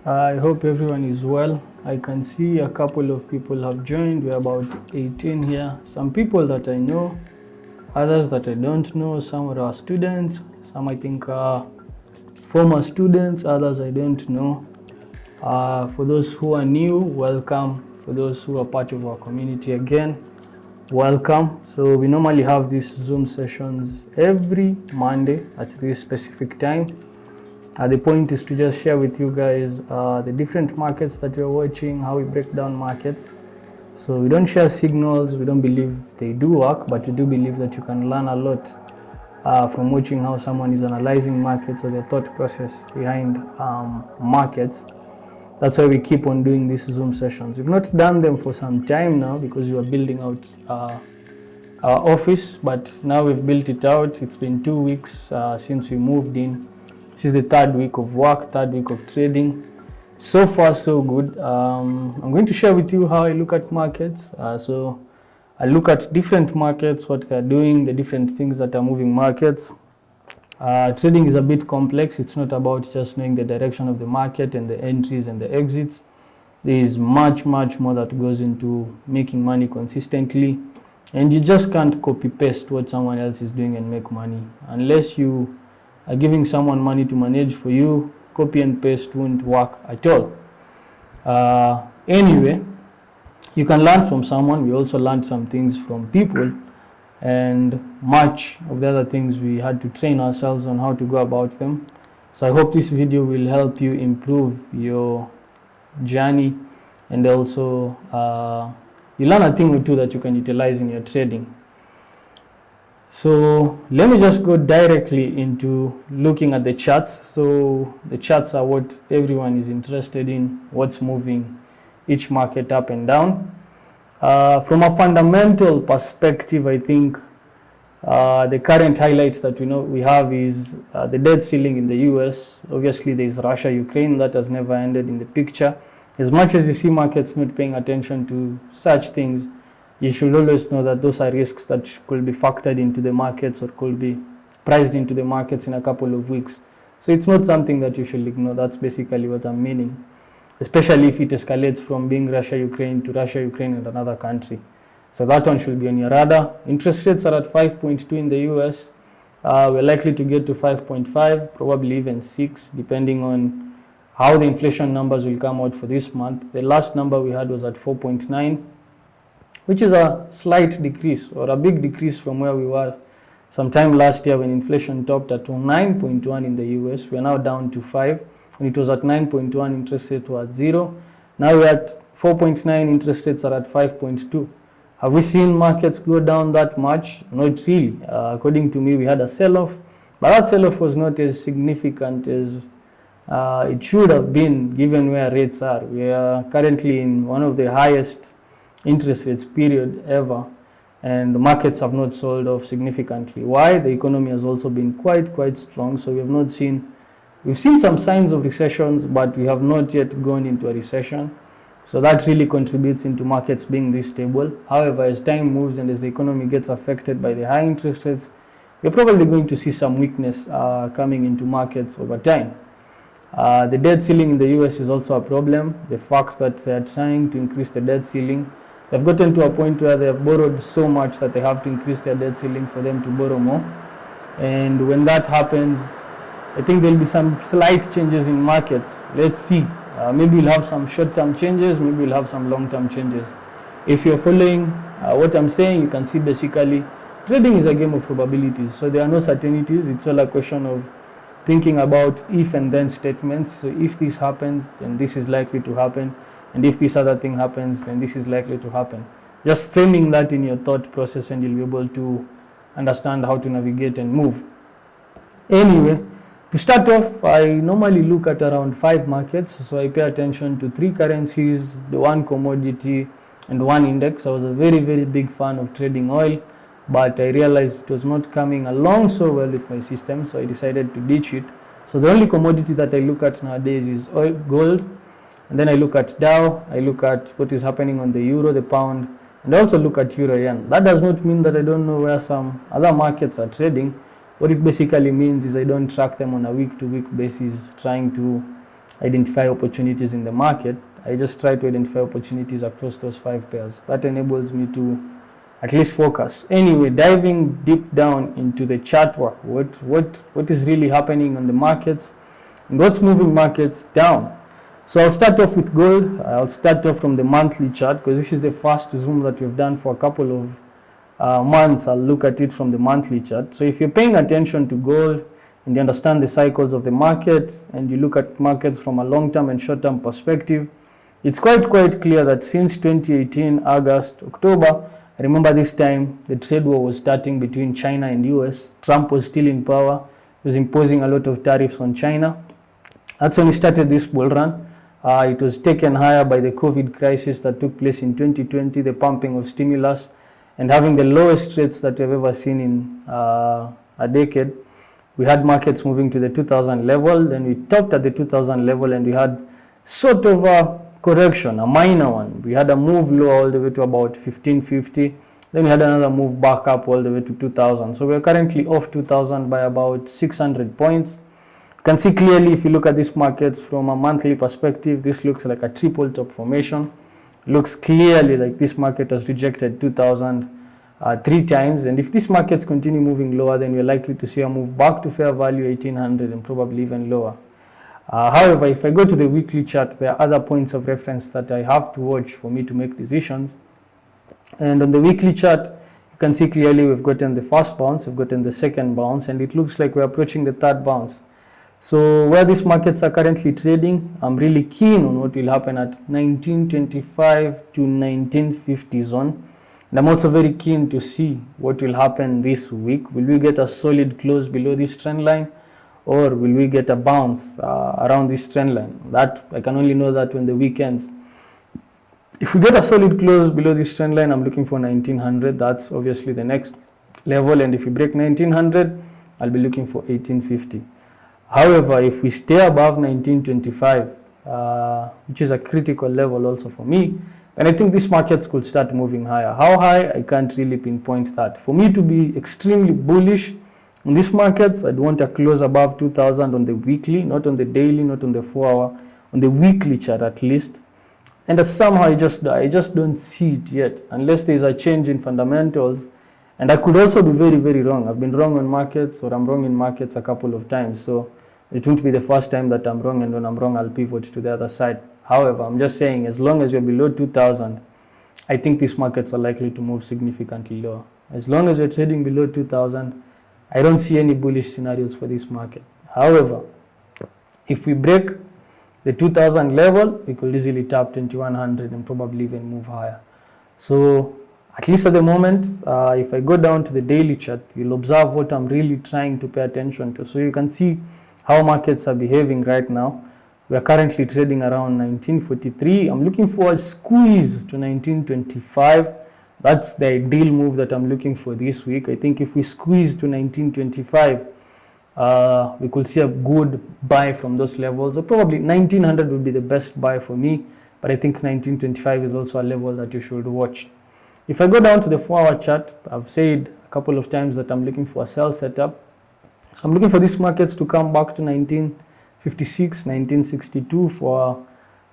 I hope everyone is well. I can see a couple of people have joined. We're about 18 here. Some people that I know, others that I don't know. Some are our students, some I think are former students, others I don't know. For those who are new, welcome. For those who are part of our community again, welcome. So we normally have these Zoom sessions every Monday at this specific time. The point is to just share with you guys the different markets that we're watching, how we break down markets. So we don't share signals, we don't believe they do work, but we do believe that you can learn a lot from watching how someone is analyzing markets or their thought process behind markets. That's why we keep on doing these Zoom sessions. We've not done them for some time now because we are building out our office, but now we've built it out. It's been 2 weeks since we moved in. This is the third week of work, third week of trading. So far, so good. I'm going to share with you how I look at markets. So I look at different markets, what they're doing, the different things that are moving markets. Trading is a bit complex. It's not about just knowing the direction of the market and the entries and the exits. There is much more that goes into making money consistently. And you just can't copy paste what someone else is doing and make money. Unless you are giving someone money to manage for you, copy and paste won't work at all. Anyway, you can learn from someone. We also learned some things from people, and much of the other things we had to train ourselves on how to go about them. So I hope this video will help you improve your journey, and also you learn a thing or two that you can utilize in your trading. So let me just go directly into looking at the charts. So the charts are what everyone is interested in, what's moving each market up and down. From a fundamental perspective, I think the current highlights that we have is the debt ceiling in the US. Obviously, there's Russia, Ukraine, that has never ended in the picture. As much as you see markets not paying attention to such things, you should always know that those are risks that could be factored into the markets or could be priced into the markets in a couple of weeks. So it's not something that you should ignore. That's basically what I'm meaning, especially if it escalates from being Russia-Ukraine to Russia-Ukraine and another country. So that one should be on your radar. Interest rates are at 5.2 in the US. We're likely to get to 5.5, probably even 6, depending on how the inflation numbers will come out for this month. The last number we had was at 4.9. which is a slight decrease or a big decrease from where we were sometime last year when inflation topped at 9.1 in the US. We are now down to 5. When it was at 9.1, interest rates were at 0. Now we're at 4.9, interest rates are at 5.2. Have we seen markets go down that much? Not really. According to me, we had a sell-off, but that sell-off was not as significant as it should have been given where rates are. We are currently in one of the highest interest rates period ever, and the markets have not sold off significantly. Why? The economy has also been quite strong, so we've seen some signs of recessions, but we have not yet gone into a recession. So that really contributes into markets being this stable. However, as time moves and as the economy gets affected by the high interest rates, we're probably going to see some weakness coming into markets over time. The debt ceiling in the US is also a problem. The fact that they're trying to increase the debt ceiling, they've gotten to a point where they have borrowed so much that they have to increase their debt ceiling for them to borrow more. And when that happens, I think there'll be some slight changes in markets. Let's see. Maybe we'll have some short-term changes, maybe we'll have some long-term changes. If you're following what I'm saying, you can see basically trading is a game of probabilities. So there are no certainties. It's all a question of thinking about if and then statements. So if this happens, then this is likely to happen. And if this other thing happens, then this is likely to happen. Just framing that in your thought process, and you'll be able to understand how to navigate and move. Anyway, to start off, I normally look at around 5 markets. So I pay attention to 3 currencies, the 1 commodity, and 1 index. I was a very big fan of trading oil, but I realized it was not coming along so well with my system, so I decided to ditch it. So the only commodity that I look at nowadays is oil, gold, and then I look at Dow, I look at what is happening on the euro, the pound, and I also look at euro yen. That does not mean that I don't know where some other markets are trading. What it basically means is I don't track them on a week-to-week basis, trying to identify opportunities in the market. I just try to identify opportunities across those 5 pairs. That enables me to at least focus. Anyway, diving deep down into the chart work, what is really happening on the markets and what's moving markets down. So I'll start off with gold. I'll start off from the monthly chart because this is the first zoom that we've done for a couple of months. I'll look at it from the monthly chart. So if you're paying attention to gold and you understand the cycles of the market and you look at markets from a long-term and short-term perspective, it's quite clear that since 2018, August, October, I remember this time the trade war was starting between China and US. Trump was still in power. He was imposing a lot of tariffs on China. That's when he started this bull run. It was taken higher by the COVID crisis that took place in 2020, the pumping of stimulus, and having the lowest rates that we've ever seen in a decade. We had markets moving to the 2000 level, then we topped at the 2000 level, and we had sort of a correction, a minor one. We had a move low all the way to about 1550, then we had another move back up all the way to 2000. So we're currently off 2000 by about 600 points. You can see clearly if you look at these markets from a monthly perspective, this looks like a triple top formation. It looks clearly like this market has rejected 2000 3 times, and if these markets continue moving lower, then we're likely to see a move back to fair value 1800 and probably even lower. However, if I go to the weekly chart, there are other points of reference that I have to watch for me to make decisions. And on the weekly chart, you can see clearly we've gotten the first bounce, we've gotten the second bounce, and it looks like we're approaching the third bounce. So where these markets are currently trading, I'm really keen on what will happen at 1925 to 1950 zone. And I'm also very keen to see what will happen this week. Will we get a solid close below this trend line, or will we get a bounce around this trend line? That I can only know that when the weekends. If we get a solid close below this trend line, I'm looking for 1900. That's obviously the next level. And if we break 1900, I'll be looking for 1850. However, if we stay above 1925, which is a critical level also for me, and I think these markets could start moving higher. How high? I can't really pinpoint that. For me to be extremely bullish in these markets, I'd want a close above 2000 on the weekly, not on the daily, not on the 4-hour, on the weekly chart at least. And somehow I just don't see it yet, unless there's a change in fundamentals. And I could also be very, very wrong. I've been wrong on markets, or I'm wrong in markets a couple of times. So it won't be the first time that I'm wrong, and when I'm wrong, I'll pivot to the other side. However, I'm just saying, as long as you're below 2000, I think these markets are likely to move significantly lower. As long as you're trading below 2000, I don't see any bullish scenarios for this market. However, if we break the 2000 level, we could easily tap 2100 and probably even move higher. So at least at the moment, if I go down to the daily chart, you'll observe what I'm really trying to pay attention to. So you can see how markets are behaving right now. We are currently trading around 1943. I'm looking for a squeeze to 1925. That's the ideal move that I'm looking for this week. I think if we squeeze to 1925, we could see a good buy from those levels. So probably 1900 would be the best buy for me, but I think 1925 is also a level that you should watch. If I go down to the 4-hour chart, I've said a couple of times that I'm looking for a sell setup. So I'm looking for these markets to come back to 1956, 1962 for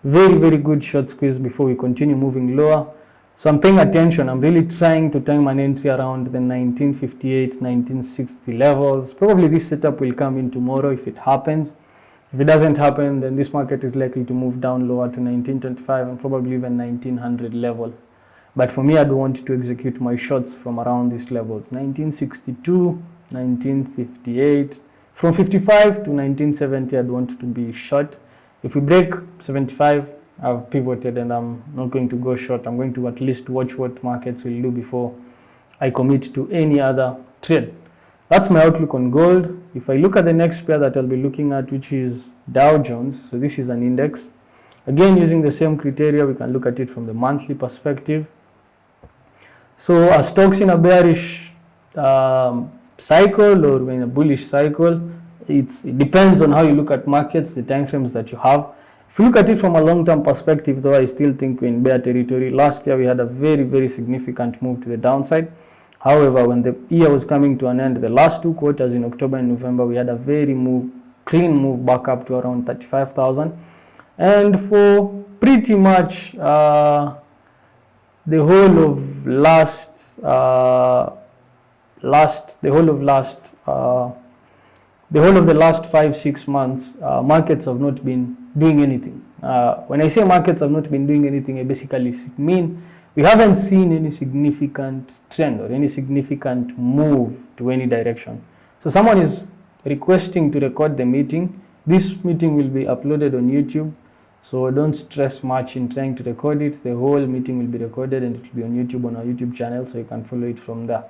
a very, very good short squeeze before we continue moving lower. So I'm paying attention. I'm really trying to time an entry around the 1958, 1960 levels. Probably this setup will come in tomorrow if it happens. If it doesn't happen, then this market is likely to move down lower to 1925 and probably even 1900 level. But for me, I'd want to execute my shots from around these levels, 1962, 1958. From 55 to 1970, I'd want to be short. If we break 75, I've pivoted and I'm not going to go short. I'm going to at least watch what markets will do before I commit to any other trade. That's my outlook on gold. If I look at the next pair that I'll be looking at, which is Dow Jones. So this is an index. Again, using the same criteria, we can look at it from the monthly perspective. So are stocks in a bearish cycle or in a bullish cycle? It depends on how you look at markets, the time frames that you have. If you look at it from a long-term perspective, though, I still think we're in bear territory. Last year, we had a very, very significant move to the downside. However, when the year was coming to an end, the last 2 quarters in October and November, we had a very clean move back up to around 35,000. And for pretty much the whole of last the whole of the last 5-6 months, markets have not been doing anything. When I say markets have not been doing anything, I basically mean we haven't seen any significant trend or any significant move to any direction. So someone is requesting to record the meeting. This meeting will be uploaded on YouTube, so don't stress much in trying to record it. The whole meeting will be recorded and it will be on YouTube, on our YouTube channel, so you can follow it from there.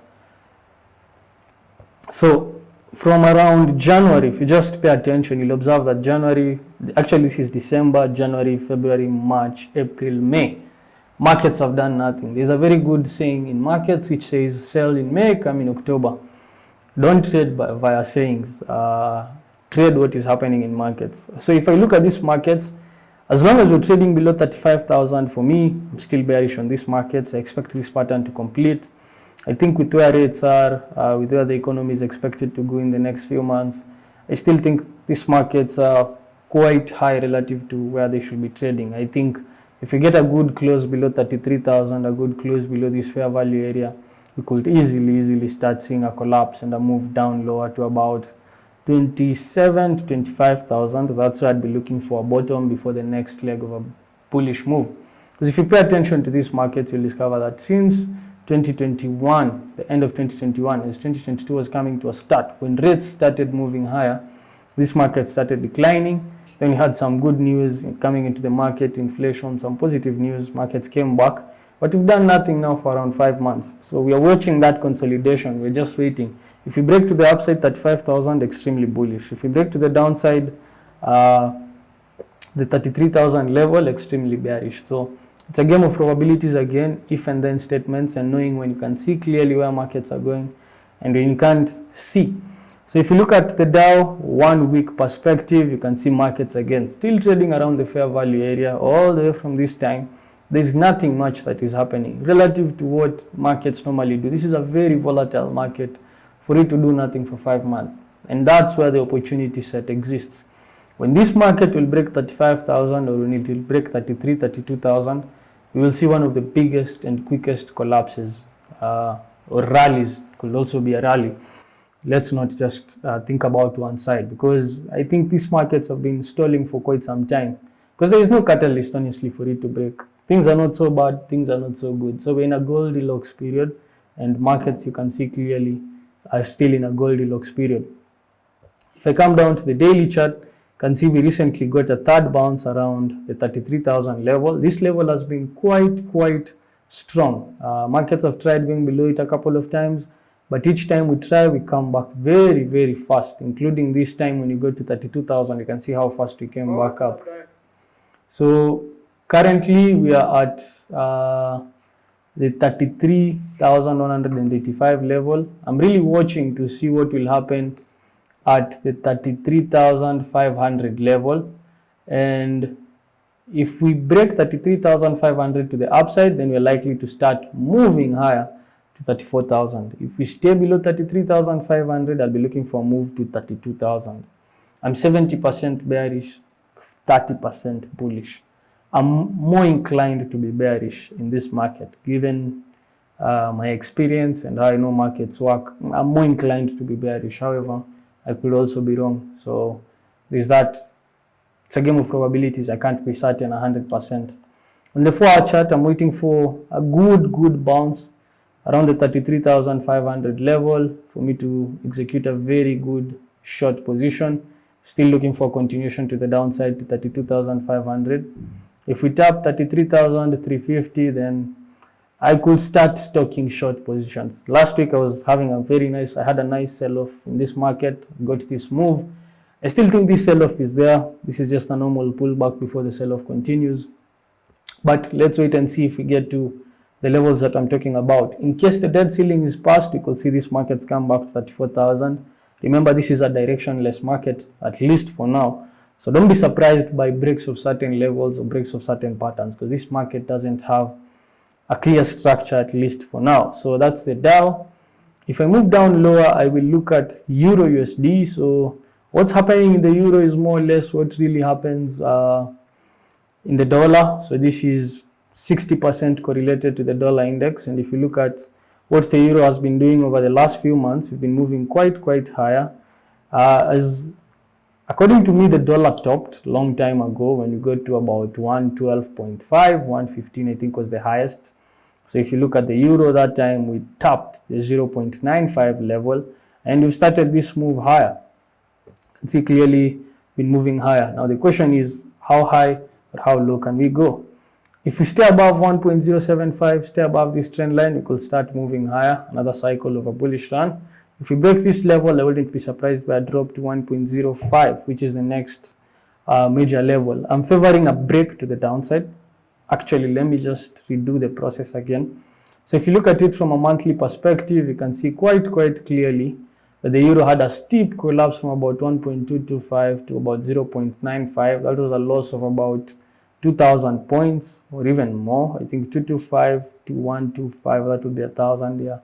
So from around January, if you just pay attention, you'll observe that January, actually this is December, January, February, March, April, May, markets have done nothing. There's a very good saying in markets which says sell in May, come in October. Don't trade via sayings, trade what is happening in markets. So if I look at these markets, as long as we're trading below 35,000, for me, I'm still bearish on these markets. I expect this pattern to complete. I think with where rates are, with where the economy is expected to go in the next few months, I still think these markets are quite high relative to where they should be trading. I think if we get a good close below 33,000, a good close below this fair value area, we could easily start seeing a collapse and a move down lower to about 27 to 25,000. That's where I'd be looking for a bottom before the next leg of a bullish move. Because if you pay attention to these markets, you'll discover that since 2021, the end of 2021, as 2022 was coming to a start, when rates started moving higher, this market started declining. Then we had some good news coming into the market, inflation, some positive news, markets came back. But we've done nothing now for around 5 months. So we are watching that consolidation. We're just waiting. If we break to the upside, 35,000, extremely bullish. If we break to the downside, the 33,000 level, extremely bearish. So it's a game of probabilities again, if and then statements, and knowing when you can see clearly where markets are going and when you can't see. So if you look at the Dow 1 week perspective, you can see markets again still trading around the fair value area all the way from this time. There's nothing much that is happening relative to what markets normally do. This is a very volatile market for it to do nothing for 5 months. And that's where the opportunity set exists. When this market will break 35,000 or when it will break 33, 32,000, we will see one of the biggest and quickest collapses or rallies. It could also be a rally. Let's not just think about one side, because I think these markets have been stalling for quite some time, because there is no catalyst, honestly, for it to break. Things are not so bad, things are not so good. So we're in a Goldilocks period, and markets, you can see clearly, are still in a Goldilocks period. If I come down to the daily chart, you can see we recently got a third bounce around the 33,000 level. This level has been quite strong. Markets have tried going below it a couple of times, but each time we try, we come back very fast, including this time when you go to 32,000, you can see how fast we came back up. So currently we are at the 33,185 level. I'm really watching to see what will happen at the 33,500 level, and if we break 33,500 to the upside, then we're likely to start moving higher to 34,000. If we stay below 33,500, I'll be looking for a move to 32,000. I'm 70% bearish, 30% bullish. I'm more inclined to be bearish in this market, given my experience and how I know markets work. I'm more inclined to be bearish. However, I could also be wrong. So there's that. It's a game of probabilities. I can't be certain 100%. On the 4-hour chart, I'm waiting for a good bounce around the 33,500 level for me to execute a very good short position. Still looking for continuation to the downside to 32,500. If we tap 33,350, then I could start stocking short positions. Last week I had a nice sell-off in this market, got this move. I still think this sell-off is there. This is just a normal pullback before the sell-off continues. But let's wait and see if we get to the levels that I'm talking about. In case the dead ceiling is passed, we could see these markets come back to 34,000. Remember, this is a directionless market, at least for now. So don't be surprised by breaks of certain levels or breaks of certain patterns, because this market doesn't have a clear structure, at least for now. So that's the Dow. If I move down lower, I will look at Euro USD. So what's happening in the Euro is more or less what really happens in the dollar. So this is 60% correlated to the dollar index. And if you look at what the euro has been doing over the last few months, we've been moving quite higher. As according to me, the dollar topped long time ago when you go to about 112.5, 115, I think was the highest. So if you look at the euro, that time we tapped the 0.95 level and we've started this move higher. You can see clearly been moving higher. Now the question is how high or how low can we go? If we stay above 1.075, stay above this trend line, we could start moving higher, another cycle of a bullish run. If we break this level, I wouldn't be surprised by a drop to 1.05, which is the next major level. I'm favoring a break to the downside. Actually, let me just redo the process again. So if you look at it from a monthly perspective, you can see quite clearly that the euro had a steep collapse from about 1.225 to about 0.95. That was a loss of about 2,000 points or even more. I think 225 to 125, that would be 1,000, yeah.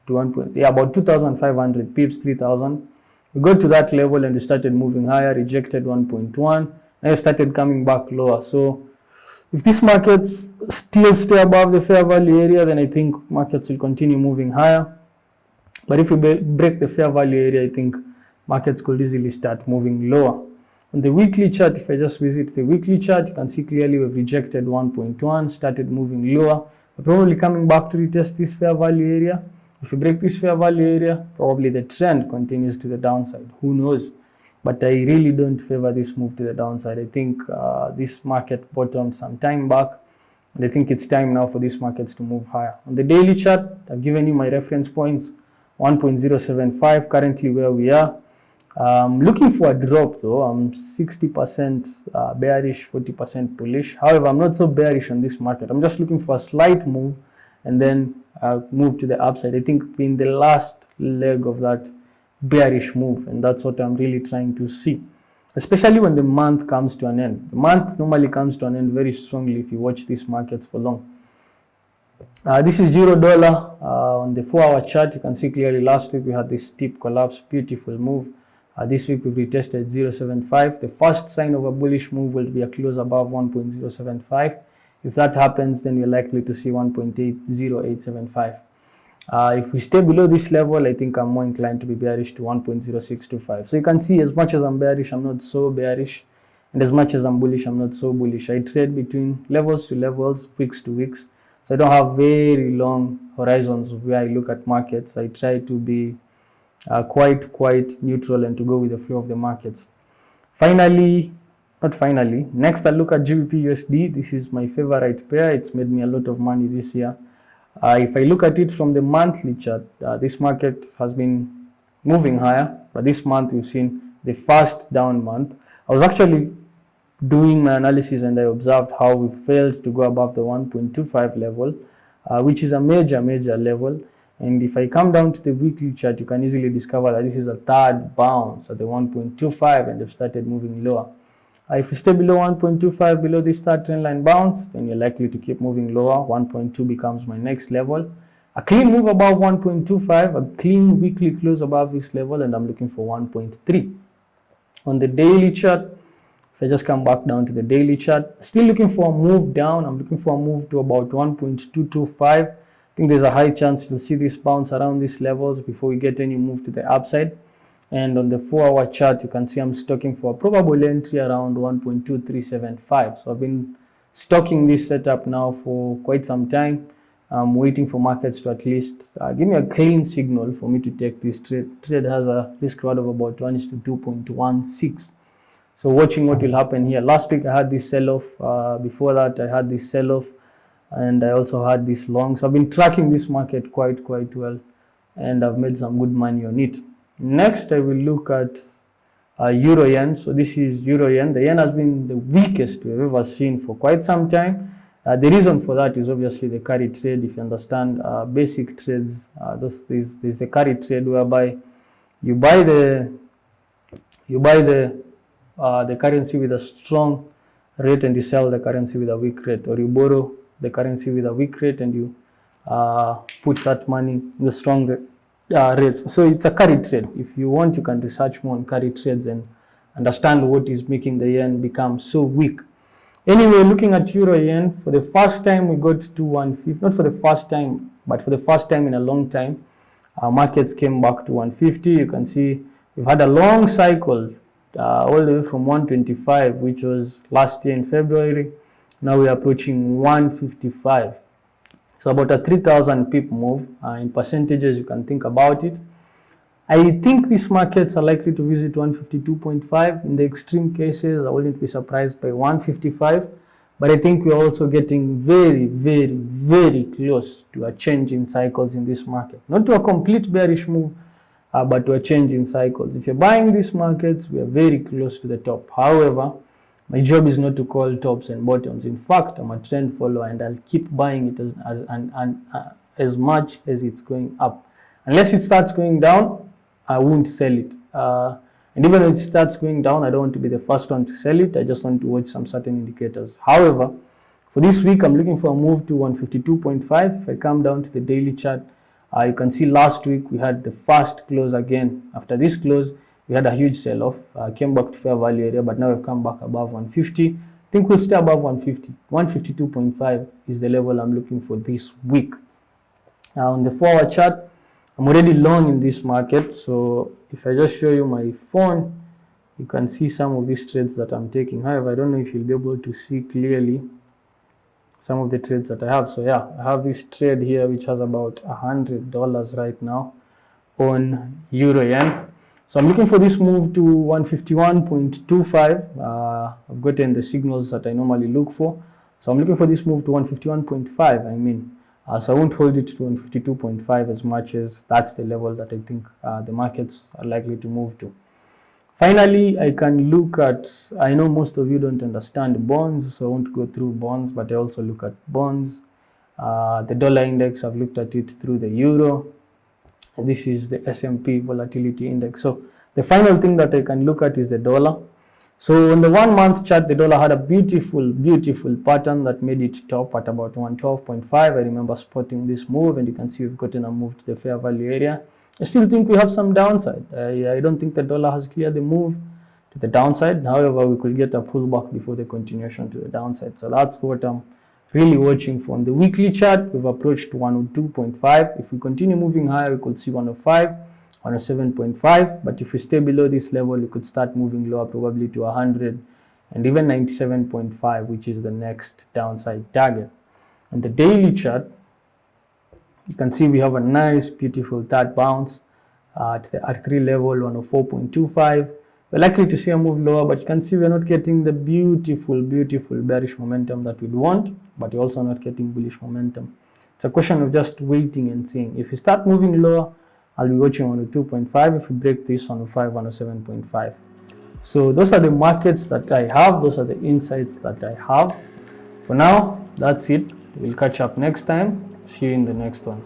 To 1. Yeah, about 2,500 pips, 3,000. We got to that level and we started moving higher, rejected 1.1, and it started coming back lower. So if these markets still stay above the fair value area, then I think markets will continue moving higher. But if we break the fair value area, I think markets could easily start moving lower. On the weekly chart, if I just visit the weekly chart, you can see clearly we've rejected 1.1, started moving lower. We're probably coming back to retest this fair value area. If we break this fair value area, probably the trend continues to the downside. Who knows? But I really don't favor this move to the downside. I think this market bottomed some time back, and I think it's time now for these markets to move higher. On the daily chart, I've given you my reference points, 1.075, currently where we are. Looking for a drop though. I'm 60% bearish, 40% bullish. However, I'm not so bearish on this market. I'm just looking for a slight move and then move to the upside. I think we're in the last leg of that bearish move, and that's what I'm really trying to see, especially when the month comes to an end. The month normally comes to an end very strongly if you watch these markets for long. This is euro dollar on the 4-hour chart. You can see clearly last week we had this steep collapse, beautiful move. This week we've retested 0.75. The first sign of a bullish move will be a close above 1.075. If that happens, then we're likely to see 1.80875. If we stay below this level, I think I'm more inclined to be bearish to 1.0625. So you can see, as much as I'm bearish, I'm not so bearish, and as much as I'm bullish, I'm not so bullish. I trade between levels to levels, weeks to weeks. So I don't have very long horizons where I look at markets. I try to be quite neutral and to go with the flow of the markets. Next I look at GBP USD. This is my favorite pair. It's made me a lot of money this year. If I look at it from the monthly chart, this market has been moving higher, but this month we've seen the first down month. I was actually doing my analysis and I observed how we failed to go above the 1.25 level, which is a major level. And if I come down to the weekly chart, you can easily discover that this is a third bounce at the 1.25 and they've started moving lower. If you stay below 1.25, below this third trend line bounce, then you're likely to keep moving lower. 1.2 becomes my next level. A clean move above 1.25, a clean weekly close above this level, and I'm looking for 1.3. On the daily chart, if I just come back down to the daily chart, still looking for a move down. I'm looking for a move to about 1.225. I think there's a high chance you'll see this bounce around these levels before we get any move to the upside. And on the 4-hour chart, you can see I'm stocking for a probable entry around 1.2375. So I've been stocking this setup now for quite some time. I'm waiting for markets to at least give me a clean signal for me to take this trade. Trade has a risk reward of about 1:2.16. So watching what will happen here. Last week I had this sell-off. Before that I had this sell-off, and I also had this long. So I've been tracking this market quite well, and I've made some good money on it. Next, I will look at Euro Yen. So this is Euro Yen. The Yen has been the weakest we've ever seen for quite some time. The reason for that is obviously the carry trade. If you understand basic trades, there's the carry trade whereby you buy the currency with a strong rate and you sell the currency with a weak rate, or you borrow the currency with a weak rate and you put that money in the strong rate. Rates. So it's a carry trade. If you want, you can research more on carry trades and understand what is making the yen become so weak. Anyway, looking at euro yen, for the first time we got to 150, not for the first time, but for the first time in a long time, our markets came back to 150. You can see we've had a long cycle all the way from 125, which was last year in February. Now we're approaching 155. So about a 3,000 pip move. In percentages, you can think about it. I think these markets are likely to visit 152.5. In the extreme cases, I wouldn't be surprised by 155. But I think we're also getting very, very, very close to a change in cycles in this market. Not to a complete bearish move, but to a change in cycles. If you're buying these markets, we are very close to the top. However, my job is not to call tops and bottoms. In fact, I'm a trend follower and I'll keep buying it as much as it's going up. Unless it starts going down, I won't sell it. And even when it starts going down, I don't want to be the first one to sell it. I just want to watch some certain indicators. However, for this week, I'm looking for a move to 152.5. If I come down to the daily chart, you can see last week we had the first close again. After this close, we had a huge sell-off. Came back to fair value area, but now we've come back above 150. I think we'll stay above 150. 152.5 is the level I'm looking for this week. Now on the 4-hour chart, I'm already long in this market. So if I just show you my phone, you can see some of these trades that I'm taking. However, I don't know if you'll be able to see clearly some of the trades that I have. So yeah, I have this trade here which has about $100 right now on euro yen. So I'm looking for this move to 151.25. I've gotten the signals that I normally look for. So I'm looking for this move to 151.5, so I won't hold it to 152.5 as much, as that's the level that I think the markets are likely to move to. Finally, I can look at, I know most of you don't understand bonds, so I won't go through bonds, but I also look at bonds. The dollar index, I've looked at it through the euro. This is the S&P volatility index. So the final thing that I can look at is the dollar. So on the 1 month chart, the dollar had a beautiful, beautiful pattern that made it top at about 112.5. I remember spotting this move, and you can see we've gotten a move to the fair value area. I still think we have some downside. I don't think the dollar has cleared the move to the downside. However, we could get a pullback before the continuation to the downside. So that's what I'm really watching for. On the weekly chart, we've approached 102.5. If we continue moving higher, we could see 105, 107.5. But if we stay below this level, we could start moving lower, probably to 100 and even 97.5, which is the next downside target. On the daily chart, you can see we have a nice, beautiful third bounce at the R3 level, 104.25. We're likely to see a move lower, but you can see we're not getting the beautiful, beautiful bearish momentum that we'd want, but you're also not getting bullish momentum. It's a question of just waiting and seeing. If we start moving lower, I'll be watching 102.5. If we break this, 105, 107.5. So those are the markets that I have. Those are the insights that I have. For now, that's it. We'll catch up next time. See you in the next one.